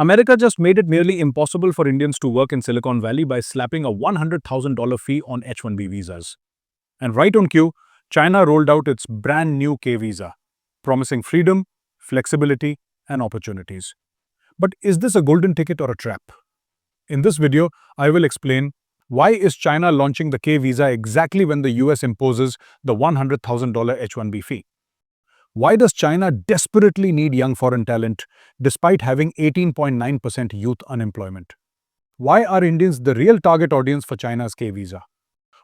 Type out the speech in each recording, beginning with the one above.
America just made it nearly impossible for Indians to work in Silicon Valley by slapping a $100,000 fee on H-1B visas. And right on cue, China rolled out its brand new K visa, promising freedom, flexibility, and opportunities. But is this a golden ticket or a trap? In this video, I will explain why is China launching the K visa exactly when the US imposes the $100,000 H-1B fee? Why does China desperately need young foreign talent despite having 18.9% youth unemployment? Why are Indians the real target audience for China's K visa?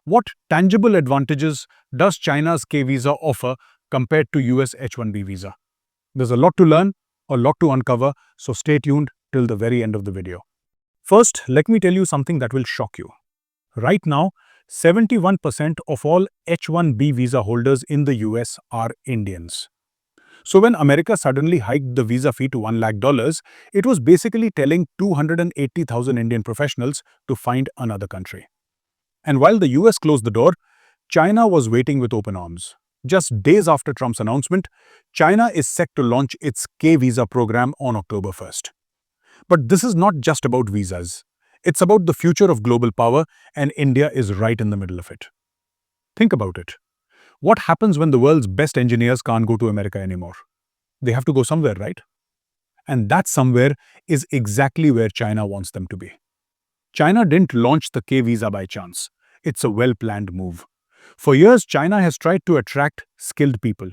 What tangible advantages does China's K visa offer compared to US H-1B visa? There's a lot to learn, a lot to uncover, so stay tuned till the very end of the video. First, let me tell you something that will shock you. Right now, 71% of all H-1B visa holders in the US are Indians. So when America suddenly hiked the visa fee to $1 lakh, it was basically telling 280,000 Indian professionals to find another country. And while the US closed the door, China was waiting with open arms. Just days after Trump's announcement, China is set to launch its K visa program on October 1st. But this is not just about visas. It's about the future of global power, and India is right in the middle of it. Think about it. What happens when the world's best engineers can't go to America anymore? They have to go somewhere, right? And that somewhere is exactly where China wants them to be. China didn't launch the K visa by chance. It's a well-planned move. For years, China has tried to attract skilled people.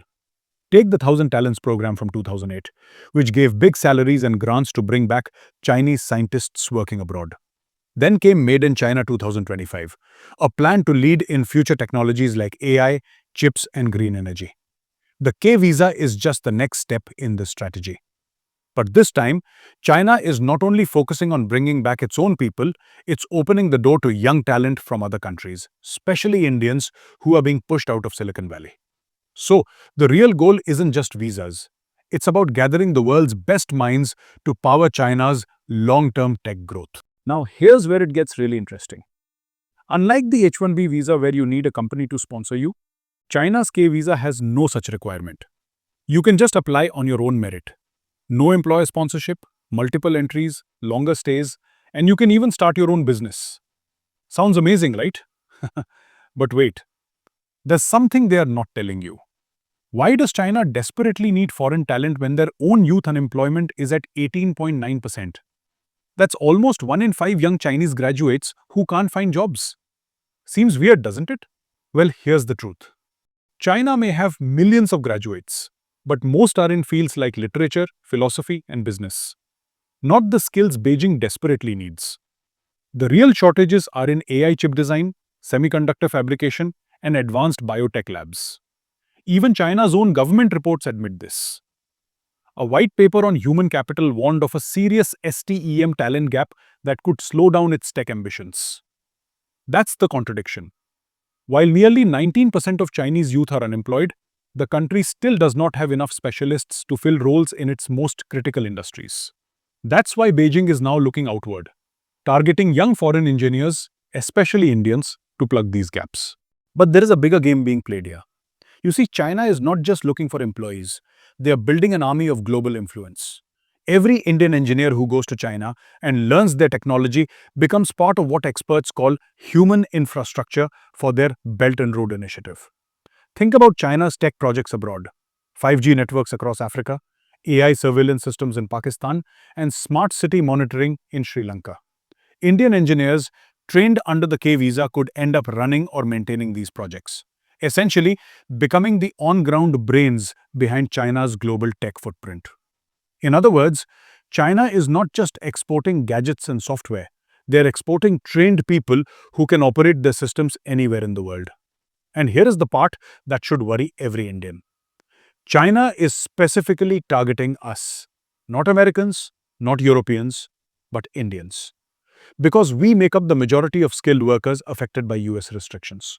Take the 1000 Talents program from 2008, which gave big salaries and grants to bring back Chinese scientists working abroad. Then came Made in China 2025, a plan to lead in future technologies like AI, chips, and green energy. The K visa is just the next step in this strategy. But this time, China is not only focusing on bringing back its own people, it's opening the door to young talent from other countries, especially Indians who are being pushed out of Silicon Valley. So, the real goal isn't just visas. It's about gathering the world's best minds to power China's long-term tech growth. Now, here's where it gets really interesting. Unlike the H-1B visa where you need a company to sponsor you, China's K visa has no such requirement. You can just apply on your own merit. No employer sponsorship, multiple entries, longer stays, and you can even start your own business. Sounds amazing, right? But wait, there's something they are not telling you. Why does China desperately need foreign talent when their own youth unemployment is at 18.9%? That's almost 1 in 5 young Chinese graduates who can't find jobs. Seems weird, doesn't it? Well, here's the truth. China may have millions of graduates, but most are in fields like literature, philosophy, and business. Not the skills Beijing desperately needs. The real shortages are in AI chip design, semiconductor fabrication, and advanced biotech labs. Even China's own government reports admit this. A white paper on human capital warned of a serious STEM talent gap that could slow down its tech ambitions. That's the contradiction. While nearly 19% of Chinese youth are unemployed, the country still does not have enough specialists to fill roles in its most critical industries. That's why Beijing is now looking outward, targeting young foreign engineers, especially Indians, to plug these gaps. But there is a bigger game being played here. You see, China is not just looking for employees, they are building an army of global influence. Every Indian engineer who goes to China and learns their technology becomes part of what experts call human infrastructure for their Belt and Road Initiative. Think about China's tech projects abroad: 5G networks across Africa, AI surveillance systems in Pakistan, and smart city monitoring in Sri Lanka. Indian engineers trained under the K visa could end up running or maintaining these projects, essentially becoming the on-ground brains behind China's global tech footprint. In other words, China is not just exporting gadgets and software, they're exporting trained people who can operate their systems anywhere in the world. And here is the part that should worry every Indian. China is specifically targeting us, not Americans, not Europeans, but Indians, because we make up the majority of skilled workers affected by US restrictions.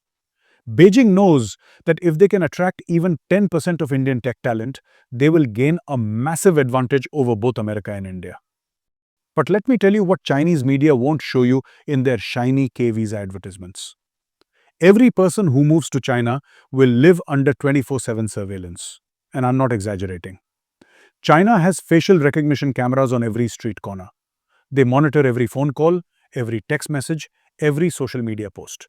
Beijing knows that if they can attract even 10% of Indian tech talent, they will gain a massive advantage over both America and India. But let me tell you what Chinese media won't show you in their shiny K visa advertisements. Every person who moves to China will live under 24/7 surveillance. And I'm not exaggerating. China has facial recognition cameras on every street corner. They monitor every phone call, every text message, every social media post.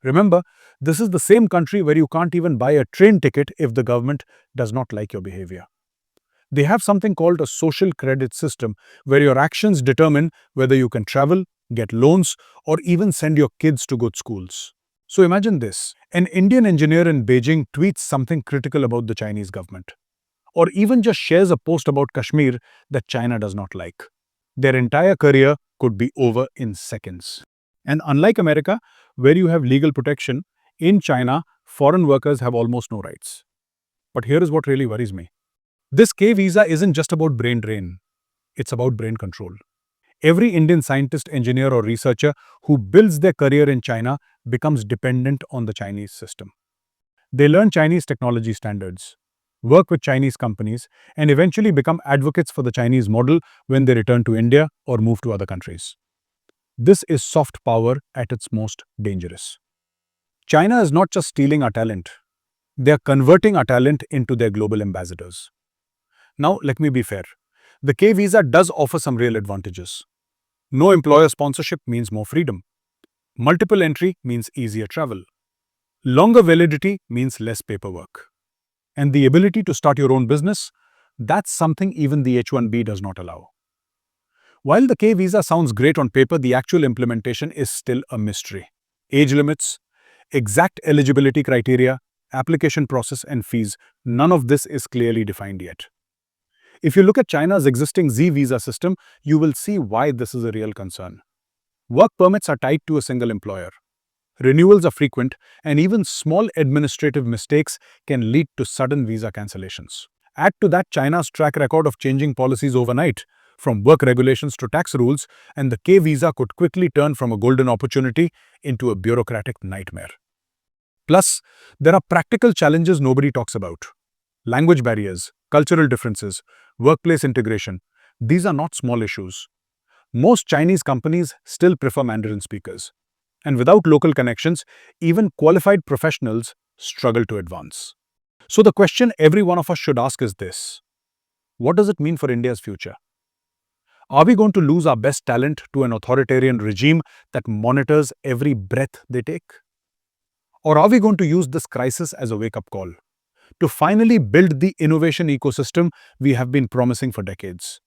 Remember, this is the same country where you can't even buy a train ticket if the government does not like your behavior. They have something called a social credit system where your actions determine whether you can travel, get loans, or even send your kids to good schools. So imagine this: an Indian engineer in Beijing tweets something critical about the Chinese government, or even just shares a post about Kashmir that China does not like. Their entire career could be over in seconds. And unlike America, where you have legal protection, in China, foreign workers have almost no rights. But here is what really worries me. This K visa isn't just about brain drain, it's about brain control. Every Indian scientist, engineer, or researcher who builds their career in China becomes dependent on the Chinese system. They learn Chinese technology standards, work with Chinese companies, and eventually become advocates for the Chinese model when they return to India or move to other countries. This is soft power at its most dangerous. China is not just stealing our talent, they are converting our talent into their global ambassadors. Now, let me be fair. The K visa does offer some real advantages. No employer sponsorship means more freedom. Multiple entry means easier travel. Longer validity means less paperwork. And the ability to start your own business, that's something even the H-1B does not allow. While the K visa sounds great on paper, the actual implementation is still a mystery. Age limits, exact eligibility criteria, application process, and fees, none of this is clearly defined yet. If you look at China's existing Z visa system, you will see why this is a real concern. Work permits are tied to a single employer. Renewals are frequent, and even small administrative mistakes can lead to sudden visa cancellations. Add to that China's track record of changing policies overnight, from work regulations to tax rules, and the K visa could quickly turn from a golden opportunity into a bureaucratic nightmare. Plus, there are practical challenges nobody talks about. Language barriers, cultural differences, workplace integration. These are not small issues. Most Chinese companies still prefer Mandarin speakers. And without local connections, even qualified professionals struggle to advance. So the question every one of us should ask is this: what does it mean for India's future? Are we going to lose our best talent to an authoritarian regime that monitors every breath they take? Or are we going to use this crisis as a wake-up call to finally build the innovation ecosystem we have been promising for decades?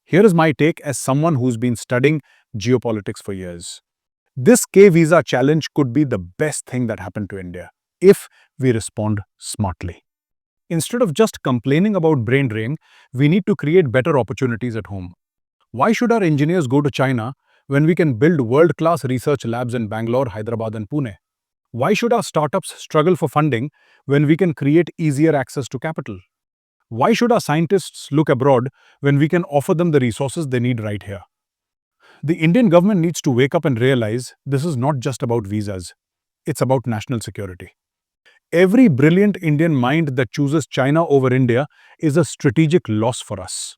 Here is my take as someone who's been studying geopolitics for years. This K visa challenge could be the best thing that happened to India if we respond smartly. Instead of just complaining about brain drain, we need to create better opportunities at home. Why should our engineers go to China when we can build world-class research labs in Bangalore, Hyderabad, and Pune? Why should our startups struggle for funding when we can create easier access to capital? Why should our scientists look abroad when we can offer them the resources they need right here? The Indian government needs to wake up and realize this is not just about visas, it's about national security. Every brilliant Indian mind that chooses China over India is a strategic loss for us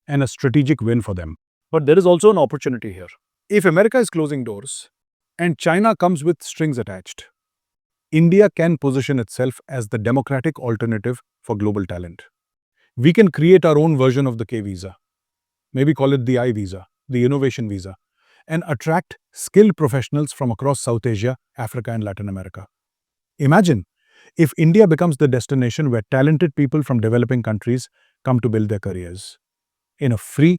and a strategic win for them. But there is also an opportunity here. If America is closing doors and China comes with strings attached, India can position itself as the democratic alternative for global talent. We can create our own version of the K visa, maybe call it the I visa, the innovation visa, and attract skilled professionals from across South Asia, Africa, and Latin America. Imagine if India becomes the destination where talented people from developing countries come to build their careers in a free,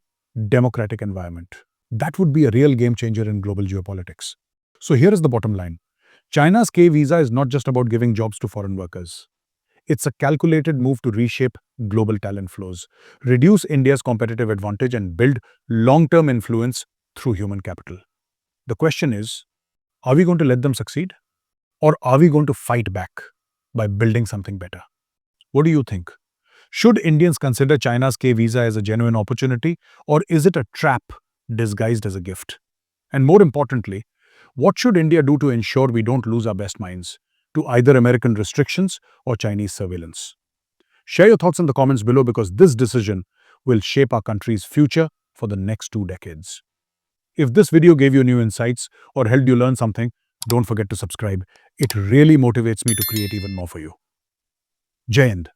democratic environment. That would be a real game changer in global geopolitics. So here is the bottom line. China's K visa is not just about giving jobs to foreign workers. It's a calculated move to reshape global talent flows, reduce India's competitive advantage, and build long-term influence through human capital. The question is, are we going to let them succeed? Or are we going to fight back by building something better? What do you think? Should Indians consider China's K visa as a genuine opportunity, or is it a trap disguised as a gift? And more importantly, what should India do to ensure we don't lose our best minds to either American restrictions or Chinese surveillance? Share your thoughts in the comments below because this decision will shape our country's future for the next 2 decades. If this video gave you new insights or helped you learn something, don't forget to subscribe. It really motivates me to create even more for you. Jai Hind.